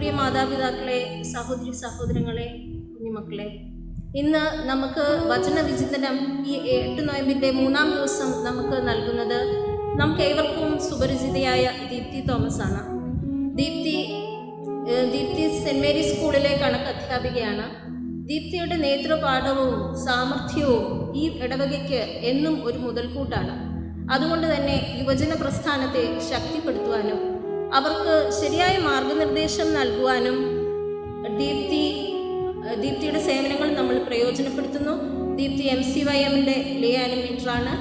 പ്രിയ മാതാപിതാക്കളെ, സഹോദരി സഹോദരങ്ങളെ, കുഞ്ഞുമക്കളെ, ഇന്ന് നമുക്ക് വചനവിചിന്തനം ഈ 8 നോയമ്പിൻ്റെ 3-ാം ദിവസം നമുക്ക് നൽകുന്നത് നമുക്ക് ഏവർക്കും സുപരിചിതയായ ദീപ്തി തോമസ് ആണ്. ദീപ്തി സെൻറ് മേരീസ് സ്കൂളിലെ കണക്ക് അധ്യാപികയാണ്. ദീപ്തിയുടെ നേതൃപാഠവും സാമർഥ്യവും ഈ ഇടവകയ്ക്ക് എന്നും ഒരു മുതൽക്കൂട്ടാണ്. അതുകൊണ്ട് തന്നെ യുവജന പ്രസ്ഥാനത്തെ ശക്തിപ്പെടുത്തുവാനും അവർക്ക് ശരിയായ മാർഗനിർദ്ദേശം നൽകുവാനും ദീപ്തിയുടെ സേവനങ്ങൾ നമ്മൾ പ്രയോജനപ്പെടുത്തുന്നു. ദീപ്തി MCYM-ൻ്റെ ലേ ആനിമേറ്ററാണ്.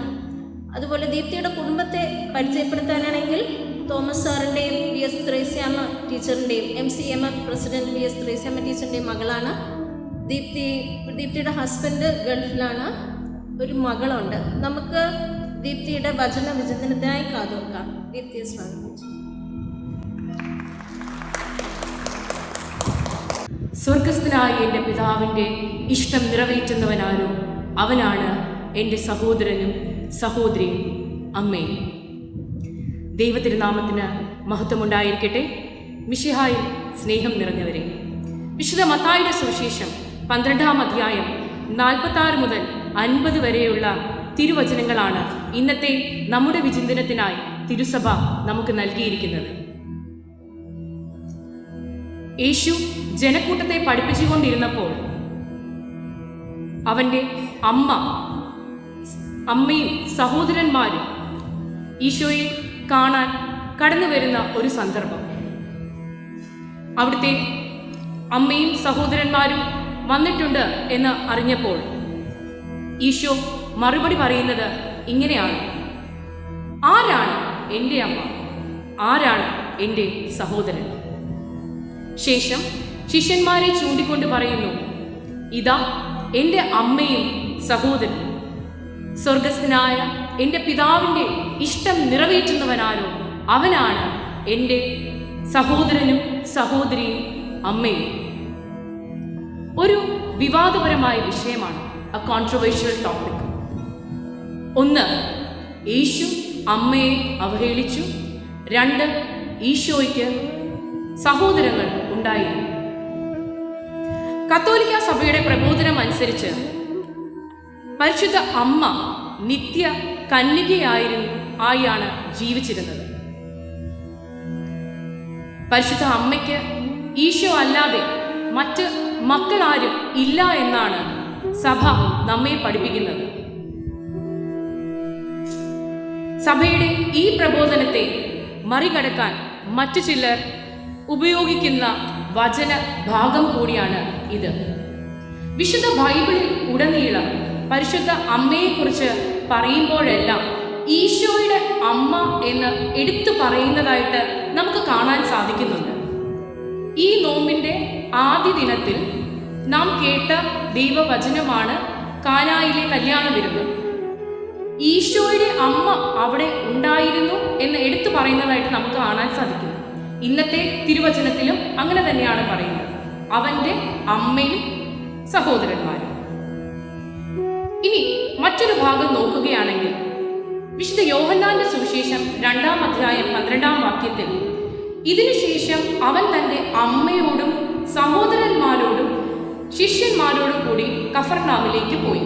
അതുപോലെ ദീപ്തിയുടെ കുടുംബത്തെ പരിചയപ്പെടുത്താനാണെങ്കിൽ തോമസ് സാറിൻ്റെയും PS ത്രേസ്യാമ്മ ടീച്ചറിൻ്റെയും MCMF പ്രസിഡന്റ് PS ത്രേസ്യാമ്മ ടീച്ചറിൻ്റെയും മകളാണ്. ദീപ്തിയുടെ ഹസ്ബൻഡ് ഗൾഫിലാണ്. ഒരു മകളുണ്ട്. നമുക്ക് ദീപ്തിയുടെ വചന വിചിന്തനത്തിനായി കാതോർക്കാം. ദീപ്തിയെ സ്വാഗതിച്ചു. സ്വർഗസ്ഥനായ എൻ്റെ പിതാവിൻ്റെ ഇഷ്ടം നിറവേറ്റുന്നവനാരോ അവനാണ് എൻ്റെ സഹോദരനും സഹോദരിയും അമ്മയും. ദൈവതിരുനാമത്തിന് മഹത്വമുണ്ടായിരിക്കട്ടെ. മിശിഹായിൽ സ്നേഹം നിറഞ്ഞവരെ, വിശുദ്ധ മത്തായിയുടെ സുവിശേഷം 12-ാം അധ്യായം 46 മുതൽ 50 വരെയുള്ള തിരുവചനങ്ങളാണ് ഇന്നത്തെ നമ്മുടെ വിചിന്തനത്തിനായി തിരുസഭ നമുക്ക് നൽകിയിരിക്കുന്നത്. യേശു ജനക്കൂട്ടത്തെ പഠിപ്പിച്ചുകൊണ്ടിരുന്നപ്പോൾ അവൻ്റെ അമ്മയും സഹോദരന്മാരും ഈശോയെ കാണാൻ കടന്നു വരുന്ന ഒരു സന്ദർഭം. അവിടുത്തെ അമ്മയും സഹോദരന്മാരും വന്നിട്ടുണ്ട് എന്ന് അറിഞ്ഞപ്പോൾ ഈശോ മറുപടി പറയുന്നത് ഇങ്ങനെയാണ്: ആരാണ് എൻ്റെ അമ്മ? ആരാണ് എൻ്റെ സഹോദരൻ? ശേഷം ശിഷ്യന്മാരെ ചൂണ്ടിക്കൊണ്ട് പറയുന്നു, ഇതാ എൻ്റെ അമ്മയും സഹോദരനും. സ്വർഗസ്ഥനായ എൻ്റെ പിതാവിൻ്റെ ഇഷ്ടം നിറവേറ്റുന്നവനാരോ അവനാണ് എൻ്റെ സഹോദരനും സഹോദരിയും അമ്മയും. ഒരു വിവാദപരമായ വിഷയമാണ്, എ കോൺട്രവേഴ്ഷ്യൽ ടോപ്പിക്. ഒന്ന്, യേശു അമ്മയെ അവഹേളിച്ചു. 2, ഈശോയ്ക്ക് സഹോദരങ്ങൾ ഉണ്ടായിരുന്നു. കത്തോലിക്ക സഭയുടെ പ്രബോധനം അനുസരിച്ച് പരിശുദ്ധ അമ്മ നിത്യ കന്യകയായാണ് ജീവിച്ചിരുന്നത്. പരിശുദ്ധ അമ്മയ്ക്ക് ഈശോ അല്ലാതെ മറ്റ് മക്കളാരും ഇല്ല എന്നാണ് സഭ നമ്മെ പഠിപ്പിക്കുന്നത്. സഭയുടെ ഈ പ്രബോധനത്തെ മറികടക്കാൻ മറ്റു ചിലർ ഉപയോഗിക്കുന്ന വചന ഭാഗം കൂടിയാണ് ഇത്. വിശുദ്ധ ബൈബിളിൽ ഉടനീളം പരിശുദ്ധ അമ്മയെക്കുറിച്ച് പറയുമ്പോഴെല്ലാം ഈശോയുടെ അമ്മ എന്ന് എടുത്തു പറയുന്നതായിട്ട് നമുക്ക് കാണാൻ സാധിക്കുന്നുണ്ട്. ഈ നോമ്പിൻ്റെ ആദ്യ ദിനത്തിൽ നാം കേട്ട ദൈവവചനമാണ് കാനായിലെ കല്യാണ വിരുന്ന്. ഈശോയുടെ അമ്മ അവിടെ ഉണ്ടായിരുന്നു എന്ന് എടുത്തു പറയുന്നതായിട്ട് നമുക്ക് കാണാൻ സാധിക്കും. ഇന്നത്തെ തിരുവചനത്തിലും അങ്ങനെ തന്നെയാണ് പറയുന്നത്, അവൻ്റെ അമ്മയും സഹോദരന്മാരും. ഇനി മറ്റൊരു ഭാഗം നോക്കുകയാണെങ്കിൽ വിശുദ്ധ യോഹന്നാന്റെ സുവിശേഷം 2-ാം അധ്യായം 12-ാം വാക്യത്തിൽ, ഇതിനുശേഷം അവൻ തൻ്റെ അമ്മയോടും സഹോദരന്മാരോടും ശിഷ്യന്മാരോടും കൂടി കഫർനാമിലേക്ക് പോയി.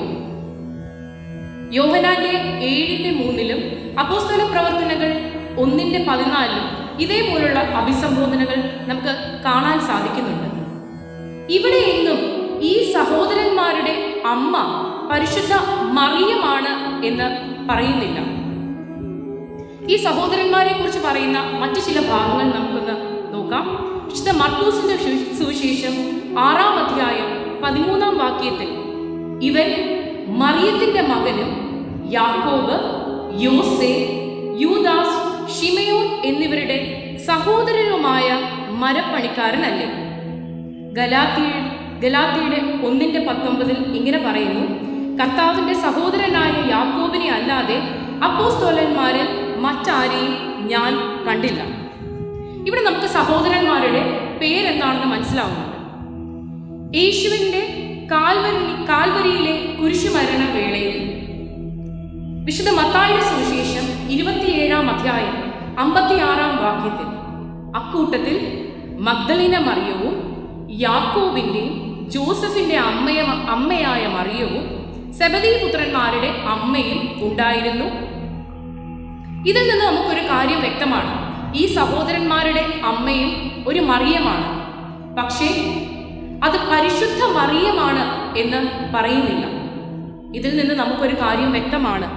യോഹന്നാന്റെ 7:3 അപ്പോസ്തല പ്രവർത്തനങ്ങൾ 1:14 ഇതേപോലുള്ള അഭിസംബോധനകൾ നമുക്ക് കാണാൻ സാധിക്കുന്നുണ്ട്. ഇവിടെയെങ്ങും ഈ സഹോദരന്മാരുടെ അമ്മ പരിശുദ്ധ മറിയമാണ് എന്ന് പറയുന്നില്ല. ഈ സഹോദരന്മാരെ കുറിച്ച് പറയുന്ന മറ്റു ചില ഭാഗങ്ങൾ നമുക്കൊന്ന് നോക്കാം. വിശുദ്ധ മർക്കോസിന്റെ സുവിശേഷം 6-ാം അധ്യായം 13-ാം വാക്യത്തിൽ, ഇവൻ മറിയത്തിന്റെ മകനും യാക്കോബ്, യോസേ, യൂദാസ്, ശിമയോൻ എന്നിവരുടെ സഹോദരനുമായ മരപ്പണിക്കാരനല്ലേ. ഗലാത്യയുടെ 1:19 ഇങ്ങനെ പറയുന്നു, കർത്താവിന്റെ സഹോദരനായ യാക്കോബിനെ അല്ലാതെ അപ്പോസ്തലന്മാരിൽ മറ്റാരെയും ഞാൻ കണ്ടില്ല. ഇവിടെ നമുക്ക് സഹോദരന്മാരുടെ പേരെന്താണെന്ന് മനസ്സിലാവുന്നുണ്ട്. യേശുവിൻ്റെ കാൽവരിയിലെ കുരിശുമരണ വേളയിൽ വിശുദ്ധ മത്തായിയുടെ സുവിശേഷം 27-ാം അധ്യായം 56-ാം വാക്യത്തിൽ, അക്കൂട്ടത്തിൽ മഗ്ദലിന മറിയവും യാക്കോബിൻ്റെയും ജോസഫിൻ്റെ അമ്മയായ മറിയവും സെബദീ പുത്രന്മാരുടെ അമ്മയും ഉണ്ടായിരുന്നു. ഇതിൽ നിന്ന് നമുക്കൊരു കാര്യം വ്യക്തമാണ്. ഈ സഹോദരന്മാരുടെ അമ്മയും ഒരു മറിയമാണ്. പക്ഷേ അത് പരിശുദ്ധ മറിയമാണ് എന്ന് പറയുന്നില്ല. ഇതിൽ നിന്ന് നമുക്കൊരു കാര്യം വ്യക്തമാണ്.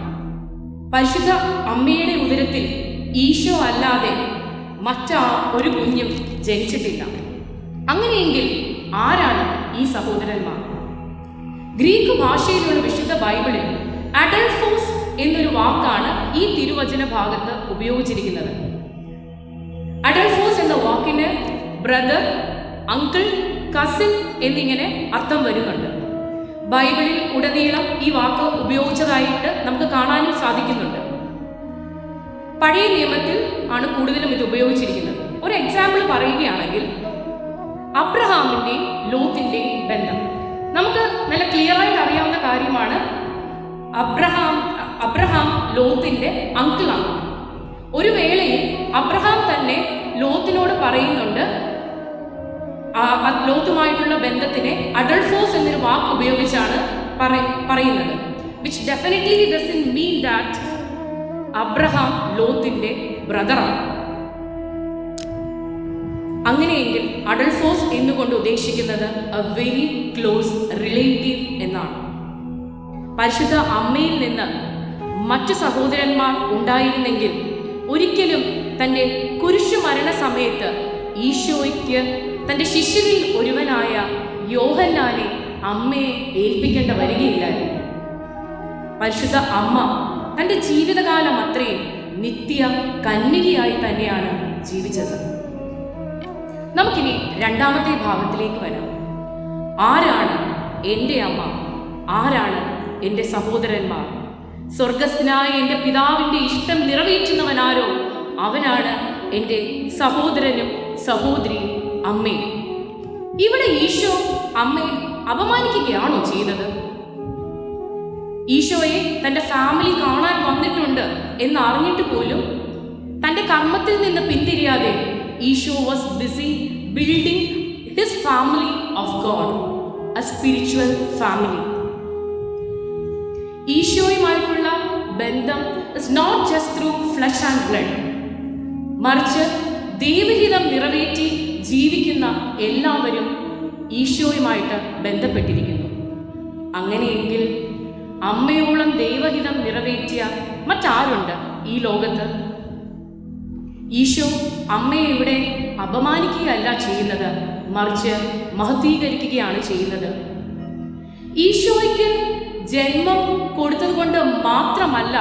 പരിശുദ്ധ അമ്മയുടെ ഉദരത്തിൽ ഈശോ അല്ലാതെ ഒരു കുഞ്ഞും ജനിച്ചിട്ടില്ല. അങ്ങനെയെങ്കിൽ ആരാണ് ഈ സഹോദരന്മാർ? ഗ്രീക്ക് ഭാഷയിലുള്ള വിശുദ്ധ ബൈബിളിൽ അഡൽഫോസ് എന്നൊരു വാക്കാണ് ഈ തിരുവചന ഭാഗത്ത് ഉപയോഗിച്ചിരിക്കുന്നത്. അഡൽഫോസ് എന്ന വാക്കിന് ബ്രദർ, അങ്കിൾ, കസിൻ എന്നിങ്ങനെ അർത്ഥം വരുന്നുണ്ട്. ബൈബിളിൽ ഉടനീളം ഈ വാക്ക് ഉപയോഗിച്ചതായിട്ട് നമുക്ക് കാണാനും സാധിക്കുന്നുണ്ട്. പഴയ നിയമത്തിൽ ആണ് കൂടുതലും ഇത് ഉപയോഗിച്ചിരിക്കുന്നത്. ഒരു എക്സാമ്പിൾ പറയുകയാണെങ്കിൽ അബ്രഹാമിൻ്റെയും ലോത്തിൻ്റെയും ബന്ധം നമുക്ക് നല്ല ക്ലിയർ ആയിട്ട് അറിയാവുന്ന കാര്യമാണ്. അബ്രഹാം ലോത്തിൻ്റെ അങ്കിളാണ്. ഒരു വേളയിൽ അബ്രഹാം തന്നെ ലോത്തിനോട് പറയുന്നുണ്ട്, ലോത്തുമായിട്ടുള്ള ബന്ധത്തിനെ അഡൽഫോസ് എന്നൊരു വാക്ക് ഉപയോഗിച്ചാണ് പറയുന്നത്. Which definitely doesn't mean that Abraham ലോത്തിൻ്റെ ബ്രദറാണ്. അങ്ങനെയെങ്കിൽ അഡൽഫോസ് എന്നുകൊണ്ട് ഉദ്ദേശിക്കുന്നത് എ വെരി ക്ലോസ് റിലേറ്റീവ് എന്നാണ്. പരിശുദ്ധ അമ്മയിൽ നിന്ന് മറ്റു സഹോദരന്മാർ ഉണ്ടായിരുന്നെങ്കിൽ ഒരിക്കലും തൻ്റെ കുരിശു മരണ സമയത്ത് ഈശോയ്ക്ക് തൻ്റെ ശിഷ്യരിൽ ഒരുവനായ യോഹന്നാനെ അമ്മയെ ഏൽപ്പിക്കേണ്ട വരികയില്ലായിരുന്നു. പരിശുദ്ധ അമ്മ തൻ്റെ ജീവിതകാലം അത്രയും നിത്യ കന്യകയായി തന്നെയാണ് ജീവിച്ചത്. നമുക്കിനി രണ്ടാമത്തെ ഭാഗത്തിലേക്ക് വരാം. ആരാണ് എൻ്റെ അമ്മ? ആരാണ് എൻ്റെ സഹോദരന്മാർ? സ്വർഗസ്ഥനായ എൻ്റെ പിതാവിൻ്റെ ഇഷ്ടം നിറവേറ്റുന്നവനാരോ അവനാണ് എൻ്റെ സഹോദരനും സഹോദരിയും അമ്മയും. ഇവിടെ ഈശോ അമ്മയെ അപമാനിക്കുകയാണോ ചെയ്തത്? ഈശോയെ തൻ്റെ ഫാമിലി കാണാൻ വന്നിട്ടുണ്ട് എന്നറിഞ്ഞിട്ട് പോലും തൻ്റെ കർമ്മത്തിൽ നിന്ന് പിന്തിരിയാതെ Isho was busy building his family of God, a spiritual family. ഈശോയുമായിട്ടുള്ള ബന്ധം is not just through flesh and blood, മറിച്ച് ദൈവഹിതം നിറവേറ്റി ജീവിക്കുന്ന എല്ലാവരും ഈശോയുമായിട്ട് ബന്ധപ്പെട്ടിരിക്കുന്നു. അങ്ങനെയെങ്കിൽ അമ്മയോളം ദൈവഹിതം നിറവേറ്റിയ മറ്റാരുണ്ട് ഈ ലോകത്ത്? ഈശോ അമ്മയെ ഇവിടെ അപമാനിക്കുകയല്ല ചെയ്യുന്നത്, മറിച്ച് മഹത്വീകരിക്കുകയാണ് ചെയ്യുന്നത്. ഈശോയ്ക്ക് ജന്മം കൊടുത്തതുകൊണ്ട് മാത്രമല്ല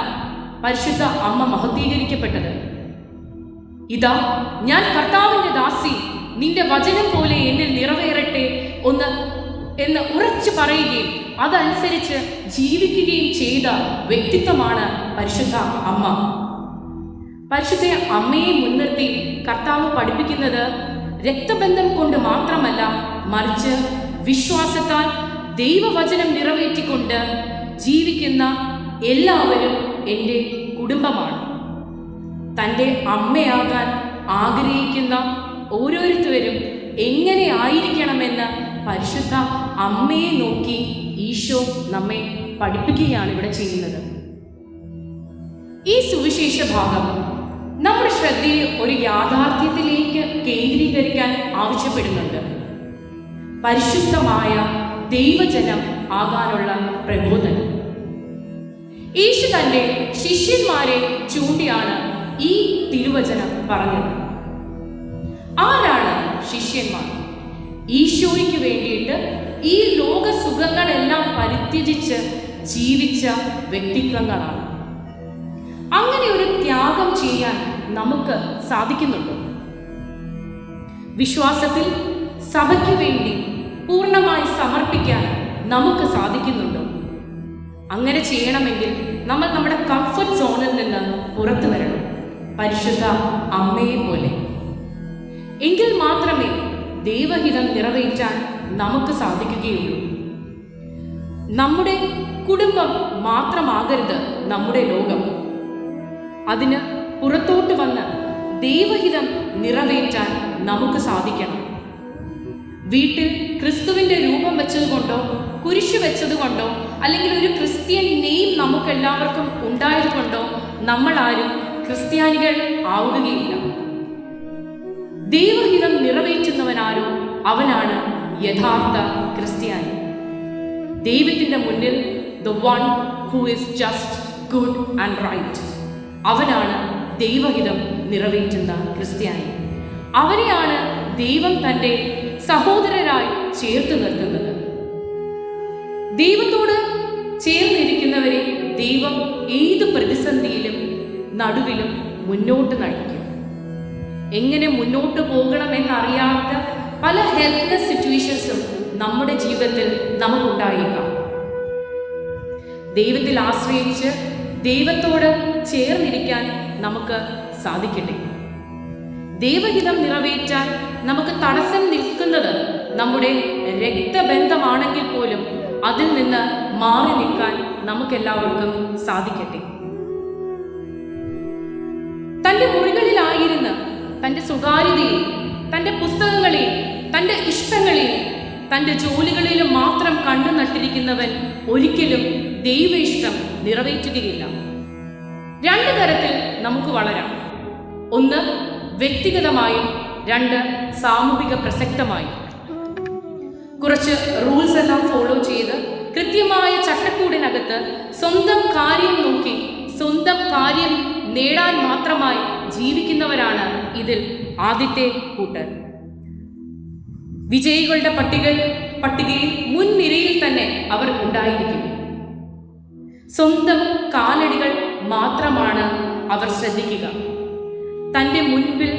പരിശുദ്ധ അമ്മ മഹത്വീകരിക്കപ്പെട്ടത്. ഇതാ ഞാൻ കർത്താവിൻ്റെ ദാസി, നിന്റെ വചനം പോലെ എന്നിൽ നിറവേറട്ടെ എന്ന് ഉറച്ചു പറയുകയും അതനുസരിച്ച് ജീവിക്കുകയും ചെയ്ത വ്യക്തിത്വമാണ് പരിശുദ്ധ അമ്മ. പരിശുദ്ധ അമ്മയെ മുൻനിർത്തി കർത്താവ് പഠിപ്പിക്കുന്നത് രക്തബന്ധം കൊണ്ട് മാത്രമല്ല, മറിച്ച് വിശ്വാസത്താൽ ദൈവവചനം നിറവേറ്റിക്കൊണ്ട് ജീവിക്കുന്ന എല്ലാവരും എൻ്റെ കുടുംബമാണ്. തൻ്റെ അമ്മയാകാൻ ആഗ്രഹിക്കുന്ന ഓരോരുത്തരും എങ്ങനെ ആയിരിക്കണമെന്ന് പരിശുദ്ധ അമ്മയെ നോക്കി ഈശോ നമ്മെ പഠിപ്പിക്കുകയാണ് ഇവിടെ ചെയ്യുന്നത്. ഈ സുവിശേഷ ഭാഗം നമ്മുടെ ശ്രദ്ധയെ ഒരു യാഥാർത്ഥ്യത്തിലേക്ക് കേന്ദ്രീകരിക്കാൻ ആവശ്യപ്പെടുന്നുണ്ട്. പരിശുദ്ധമായ ദൈവജനം ആകാനുള്ള പ്രബോധനം. യേശു തൻ്റെ ശിഷ്യന്മാരെ ചൂണ്ടിയാണ് ഈ തിരുവചനം പറഞ്ഞത്. ആരാണ് ശിഷ്യന്മാർ? ഈശോയ്ക്ക് വേണ്ടിയിട്ട് ഈ ലോക സുഖങ്ങളെല്ലാം പരിത്യജിച്ച് ജീവിച്ച വ്യക്തിത്വങ്ങളാണ്. അങ്ങനെ ഒരു ത്യാഗം ചെയ്യാൻ നമുക്ക് സാധിക്കുന്നുണ്ടോ? വിശ്വാസത്തിൽ സഭയ്ക്ക് വേണ്ടി പൂർണ്ണമായി സമർപ്പിക്കാൻ നമുക്ക് സാധിക്കുന്നുണ്ടോ? അങ്ങനെ ചെയ്യണമെങ്കിൽ നമ്മൾ നമ്മുടെ കംഫർട്ട് സോണിൽ നിന്ന് പുറത്തു വരണം, പരിശുദ്ധ അമ്മയെ പോലെ. എങ്കിൽ മാത്രമേ ദൈവഹിതം നിറവേറ്റാൻ നമുക്ക് സാധിക്കുകയുള്ളൂ. നമ്മുടെ കുടുംബം മാത്രമാകരുത് നമ്മുടെ ലോകം. അതിന് പുറത്തോട്ട് വന്ന് ദൈവഹിതം നിറവേറ്റാൻ നമുക്ക് സാധിക്കണം. വീട്ടിൽ ക്രിസ്തുവിൻ്റെ രൂപം വെച്ചതുകൊണ്ടോ കുരിശ് വെച്ചതുകൊണ്ടോ അല്ലെങ്കിൽ ഒരു ക്രിസ്ത്യൻ നെയിം നമുക്കെല്ലാവർക്കും ഉണ്ടായതുകൊണ്ടോ നമ്മളാരും ക്രിസ്ത്യാനികൾ ആവുകയില്ല. ദൈവഹിതം നിറവേറ്റുന്നവനാരോ അവനാണ് യഥാർത്ഥ ക്രിസ്ത്യാനി. ദൈവത്തിൻ്റെ മുന്നിൽ the one who is just, good and right, അവനാണ് ദൈവഹിതം നിറവേറ്റുന്ന ക്രിസ്ത്യാനി. അവരെയാണ് ദൈവം തൻ്റെ സഹോദരരായി ചേർത്ത് നിർത്തുന്നത്. ദൈവത്തോട് ചേർന്നിരിക്കുന്നവരെ ദൈവം ഏത് പ്രതിസന്ധിയിലും നടുവിലും മുന്നോട്ട് നയിക്കും. എങ്ങനെ മുന്നോട്ട് പോകണമെന്നറിയാത്ത പല ഹെൽപ്ലെസ് സിറ്റുവേഷൻസും നമ്മുടെ ജീവിതത്തിൽ നമുക്കുണ്ടായേക്കാം. ദൈവത്തിൽ ആശ്രയിച്ച് ദൈവത്തോട് ചേർന്നിരിക്കാൻ നമുക്ക് സാധിക്കട്ടെ. ദൈവഹിതം നിറവേറ്റാൻ നമുക്ക് തടസ്സം നിൽക്കുന്നത് നമ്മുടെ രക്തബന്ധമാണെങ്കിൽ പോലും അതിൽ നിന്ന് മാറി നിൽക്കാൻ നമുക്കെല്ലാവർക്കും സാധിക്കട്ടെ. തൻ്റെ മുറികളിലായിരുന്ന് തൻ്റെ സ്വകാര്യതയിൽ, തൻ്റെ പുസ്തകങ്ങളിൽ, തൻ്റെ ഇഷ്ടങ്ങളിൽ, തൻ്റെ ജോലികളിലും മാത്രം കണ്ണു നട്ടിരിക്കുന്നവൻ ഒരിക്കലും ദൈവ ഇഷ്ടം നിറവേറ്റുകയില്ല. രണ്ട് തരത്തിൽ നമുക്ക് വളരാം. ഒന്ന് വ്യക്തിഗതമായും, രണ്ട് സാമൂഹിക പ്രസക്തമായും. കുറച്ച് റൂൾസ് എല്ലാം ഫോളോ ചെയ്ത് കൃത്യമായ ചട്ടക്കൂടിനകത്ത് സ്വന്തം കാര്യം നോക്കി സ്വന്തം കാര്യം നേടാൻ മാത്രമായി ജീവിക്കുന്നവരാണ് ഇതിൽ ആദ്യത്തെ കൂട്ടർ. വിജയികളുടെ പട്ടികയിൽ മുൻനിരയിൽ തന്നെ അവർ ഉണ്ടായിരിക്കും. സ്വന്തം കാലടികൾ മാത്രമാണ് അവർ ശ്രദ്ധിക്കുക. തൻ്റെ മുൻപിൽ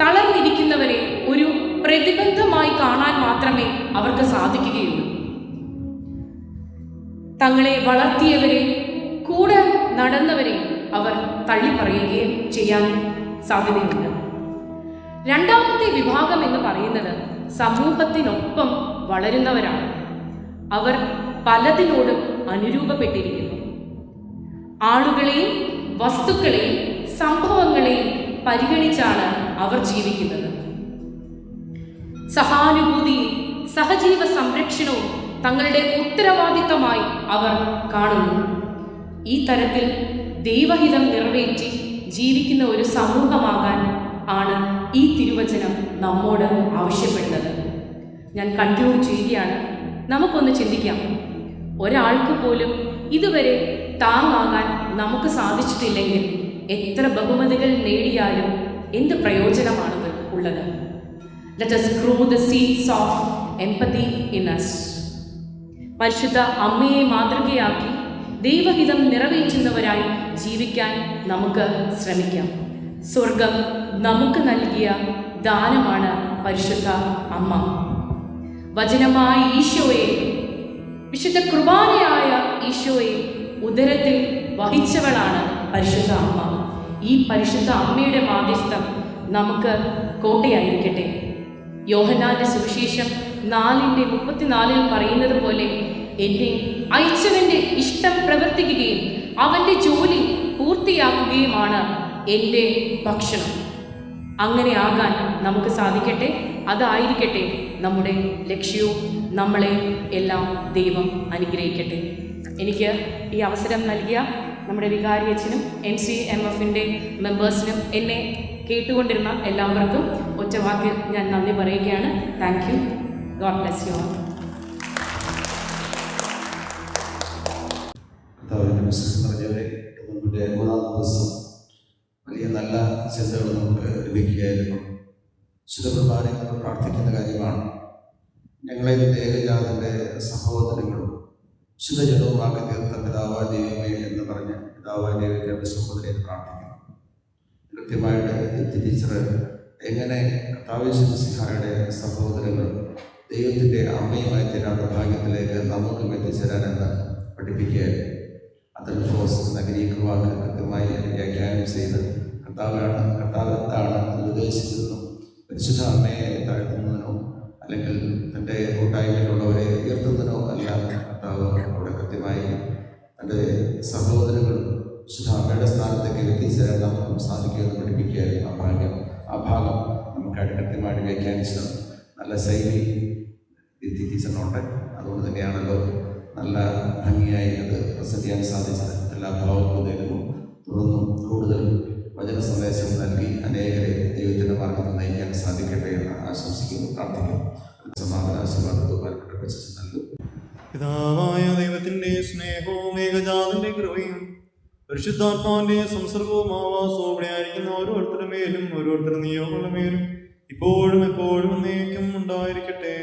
തളർന്നിരിക്കുന്നവരെ ഒരു പ്രതിബന്ധമായി കാണാൻ മാത്രമേ അവർക്ക് സാധിക്കുകയുള്ളൂ. തങ്ങളെ വളർത്തിയവരെ, കൂടെ നടന്നവരെ അവർ തള്ളിപ്പറയുകയും ചെയ്യാൻ സാധ്യതയുണ്ട്. രണ്ടാമത്തെ വിഭാഗം എന്ന് പറയുന്നത് സമൂഹത്തിനൊപ്പം വളരുന്നവരാണ്. അവർ പലതിനോടും അനുരൂപപ്പെട്ടിരിക്കുന്നു. ആളുകളെയും വസ്തുക്കളെയും സംഭവങ്ങളെയും പരിഗണിച്ചാണ് അവർ ജീവിക്കുന്നത്. സഹാനുഭൂതിയും സഹജീവ സംരക്ഷണവും തങ്ങളുടെ ഉത്തരവാദിത്തമായി അവർ കാണുന്നു. ഈ തരത്തിൽ ദൈവഹിതം നിറവേറ്റി ജീവിക്കുന്ന ഒരു സമൂഹമാകാൻ ആണ് ഈ തിരുവചനം നമ്മോട് ആവശ്യപ്പെടുന്നത്. ഞാൻ കൺക്ലൂഡ് ചെയ്യുകയാണ്. നമുക്കൊന്ന് ചിന്തിക്കാം. ഒരാൾക്ക് പോലും ഇതുവരെ താങ്ങാകാൻ നമുക്ക് സാധിച്ചിട്ടില്ലെങ്കിൽ എത്ര ബഹുമതികൾ നേടിയാലും എന്ത് പ്രയോജനമാണത് ഉള്ളത്? Let us grow the seeds of empathy in us. പരിശുദ്ധ അമ്മയെ മാതൃകയാക്കി ദൈവഹിതം നിറവേറ്റുന്നവരായി ജീവിക്കാൻ നമുക്ക് ശ്രമിക്കാം. സ്വർഗം നമുക്ക് നൽകിയ ദാനമാണ് പരിശുദ്ധ അമ്മ. വചനമായ ഈശോയെ, വിശുദ്ധ കുർബാനയായ ഈശോയെ ഉദരത്തിൽ വഹിച്ചവളാണ് പരിശുദ്ധ അമ്മ. ഈ പരിശുദ്ധ അമ്മയുടെ മാധ്യസ്ഥം നമുക്ക് കോട്ടയായിരിക്കട്ടെ. യോഹന്നാന്റെ സുവിശേഷം 4:34 പറയുന്നത് പോലെ, എന്നെ അയച്ചവന്റെ ഇഷ്ടം പ്രവർത്തിക്കുകയും അവന്റെ ജോലി പൂർത്തിയാക്കുകയുമാണ് എൻ്റെ ഭക്ഷണം. അങ്ങനെ ആകാൻ നമുക്ക് സാധിക്കട്ടെ. അതായിരിക്കട്ടെ നമ്മുടെ ലക്ഷ്യവും. നമ്മളെ എല്ലാം ദൈവം അനുഗ്രഹിക്കട്ടെ. എനിക്ക് ഈ അവസരം നൽകിയ നമ്മുടെ വികാരി അച്ഛനും MCMFന്റെ മെമ്പേഴ്സിനും എന്നെ കേട്ടുകൊണ്ടിരുന്ന എല്ലാവർക്കും ഒറ്റവാക്കിൽ ഞാൻ നന്ദി പറയുകയാണ്. Thank you. God bless you all. വലിയ നല്ല ചിന്തകൾ നമുക്ക് ലഭിക്കുകയായിരുന്നു. ശുദ്ധകുർബാന നമ്മൾ പ്രാർത്ഥിക്കുന്ന കാര്യമാണ്. ഞങ്ങളെ ഏകജാതൻ്റെ സഹോദരങ്ങളും ശുദ്ധജലവുമാക്കി തീർത്ത പിതാവായ ദൈവമേ എന്ന് പറഞ്ഞ് പിതാവായ ദൈവത്തെ സഹോദരനെ പ്രാർത്ഥിക്കുന്നു. കൃത്യമായിട്ട് ടീച്ചർ എങ്ങനെ കർത്താവിന്റെ സഹോദരങ്ങൾ ദൈവത്തിൻ്റെ അമ്മയുമായി തീരാത്ത ഭാഗ്യത്തിലേക്ക് നമുക്കും എത്തിച്ചേരാനെന്ന് പഠിപ്പിക്കുകയായിരുന്നു. അതിൻ്റെ പ്രോസസ് ഗ്രീക്ക് വാക്ക് കൃത്യമായി വ്യാഖ്യാനം ചെയ്ത് കർത്താവ് എന്താണ് അത് ഉദ്ദേശിച്ചതെന്നും പരിശുദ്ധ അമ്മയെ താഴ്ത്തുന്നതിനോ അല്ലെങ്കിൽ തൻ്റെ കൂട്ടായ്മയിലുള്ളവരെ ഉയർത്തുന്നതിനോ അല്ല കർത്താവ് അവിടെ കൃത്യമായി തൻ്റെ സഹോദരങ്ങൾ വിശുദ്ധ അമ്മയുടെ സ്ഥാനത്തേക്ക് എത്തിച്ചേരാൻ നമുക്കും സാധിക്കുമെന്ന് പഠിപ്പിക്കുകയായിരുന്നു. ആ ഭാഗ്യം വ്യാഖ്യാനിച്ചത്. നല്ല ശൈലി ദീപ്തി ടീച്ചറിനുണ്ട്. അതുകൊണ്ട് തന്നെയാണല്ലോ നല്ല ഭംഗിയായി അത് പ്രസന്റ് ചെയ്യാൻ സാധിച്ചത്. എല്ലാ ഭാവങ്ങളും തുടർന്നും കൂടുതൽ വചന സന്ദേശം നൽകി അനേകരെ ദൈവത്തിൻ്റെ മാർഗത്തിൽ നയിക്കാൻ സാധിക്കട്ടെ എന്ന് ആശംസിക്കുന്നു, പ്രാർത്ഥിക്കുന്നു. സമാധാനാശീർവാദത്തോടെ നൽകും. പിതാവായ ദൈവത്തിന്റെ സ്നേഹവും ഏകജാതന്റെ കൃപയും പരിശുദ്ധാത്മാവിന്റെ സംസർഗവും ആവാസവും ഇവിടെ ആയിരിക്കുന്ന ഓരോരുത്തരുടെ മേലും ഓരോരുത്തരുടെ നിയോഗങ്ങളുടെ മേലും ഇപ്പോഴും എപ്പോഴും എന്നേക്കും ഉണ്ടായിരിക്കട്ടെ.